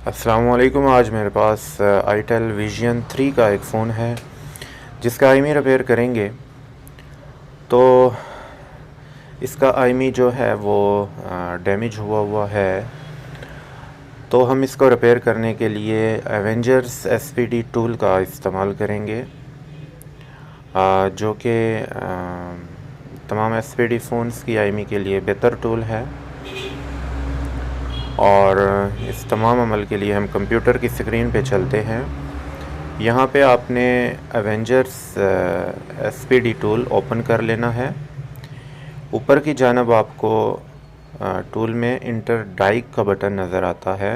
अस्सलामुअलैकुम। आज मेरे पास आईटेल विजन 3 का एक फ़ोन है जिसका आईमी रिपेयर करेंगे। तो इसका आईमी जो है वो डैमेज हुआ है। तो हम इसको रिपेयर करने के लिए एवेंजर्स एसपीडी टूल का इस्तेमाल करेंगे, जो कि तमाम एसपीडी फ़ोन्स की आईमी के लिए बेहतर टूल है। और इस तमाम अमल के लिए हम कंप्यूटर की स्क्रीन पे चलते हैं। यहाँ पे आपने एवेंजर्स एसपीडी टूल ओपन कर लेना है। ऊपर की जानब आपको टूल में इंटर डाइक का बटन नज़र आता है,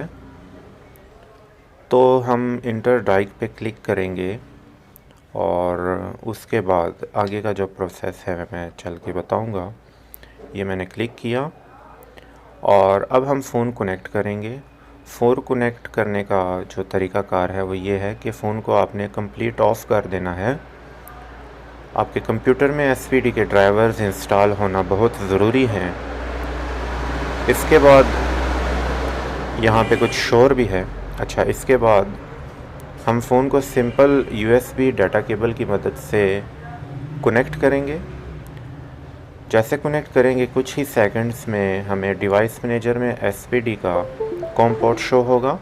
तो हम इंटर डाइक पे क्लिक करेंगे और उसके बाद आगे का जो प्रोसेस है मैं चल के बताऊँगा। ये मैंने क्लिक किया और अब हम फ़ोन कनेक्ट करेंगे। फ़ोन कनेक्ट करने का जो तरीक़ाकार है वो ये है कि फ़ोन को आपने कंप्लीट ऑफ़ कर देना है। आपके कंप्यूटर में एसपीडी के ड्राइवर्स इंस्टॉल होना बहुत ज़रूरी हैं। इसके बाद यहाँ पे कुछ शोर भी है। अच्छा, इसके बाद हम फ़ोन को सिंपल यूएसबी डाटा केबल की मदद से कनेक्ट करेंगे। जैसे कनेक्ट करेंगे कुछ ही सेकंड्स में हमें डिवाइस मैनेजर में एसपीडी का कॉम पोर्ट शो होगा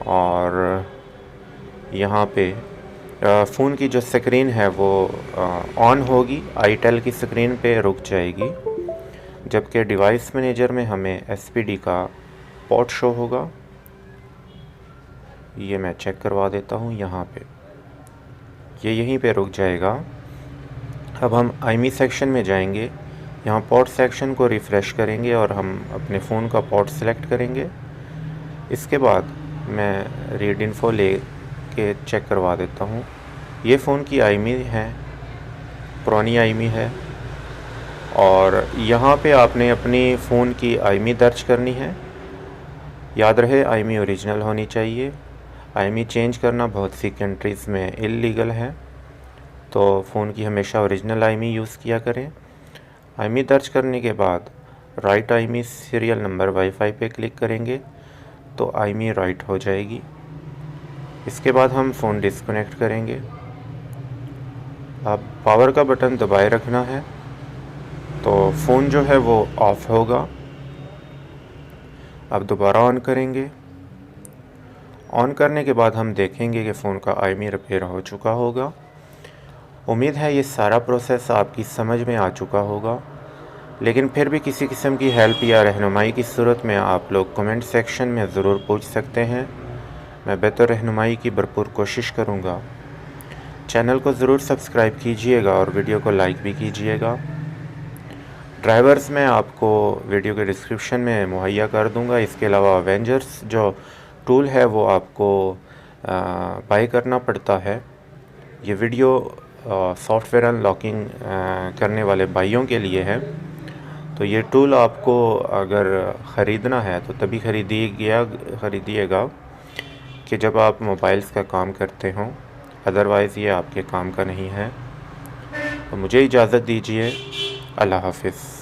और यहाँ पे फ़ोन की जो स्क्रीन है वो ऑन होगी, आईटेल की स्क्रीन पे रुक जाएगी, जबकि डिवाइस मैनेजर में हमें एसपीडी का पोर्ट शो होगा। ये मैं चेक करवा देता हूँ। यहाँ पे ये यहीं पे रुक जाएगा। अब हम आईमी सेक्शन में जाएंगे, यहाँ पोर्ट सेक्शन को रिफ़्रेश करेंगे और हम अपने फ़ोन का पोर्ट सेलेक्ट करेंगे। इसके बाद मैं रीड इन्फो ले के चेक करवा देता हूँ। ये फ़ोन की आईमी है, पुरानी आईमी है और यहाँ पे आपने अपनी फ़ोन की आईमी दर्ज करनी है। याद रहे आईमी ओरिजिनल होनी चाहिए। आईमी चेंज करना बहुत सी कंट्रीज़ में इल्लीगल है, तो फ़ोन की हमेशा ओरिजिनल आईमी यूज़ किया करें। आईमी दर्ज करने के बाद राइट आईमी सीरियल नंबर वाईफाई पे क्लिक करेंगे तो आईमी राइट हो जाएगी। इसके बाद हम फ़ोन डिस्कनेक्ट करेंगे। अब पावर का बटन दबाए रखना है तो फ़ोन जो है वो ऑफ़ होगा। अब दोबारा ऑन करेंगे। ऑन करने के बाद हम देखेंगे कि फ़ोन का आईमी रिपेयर हो चुका होगा। उम्मीद है ये सारा प्रोसेस आपकी समझ में आ चुका होगा, लेकिन फिर भी किसी किस्म की हेल्प या रहनुमाई की सूरत में आप लोग कमेंट सेक्शन में ज़रूर पूछ सकते हैं। मैं बेहतर रहनुमाई की भरपूर कोशिश करूँगा। चैनल को ज़रूर सब्सक्राइब कीजिएगा और वीडियो को लाइक भी कीजिएगा। ड्राइवर्स मैं आपको वीडियो के डिस्क्रिप्शन में मुहैया कर दूँगा। इसके अलावा एवेंजर्स जो टूल है वो आपको बाय करना पड़ता है। ये वीडियो सॉफ्टवेयर अनलॉकिंग करने वाले भाइयों के लिए है। तो ये टूल आपको अगर ख़रीदना है तो तभी ख़रीदिएगा कि जब आप मोबाइल्स का काम करते हों, अदरवाइज़ ये आपके काम का नहीं है। तो मुझे इजाज़त दीजिए। अल्लाह हाफ़िज़।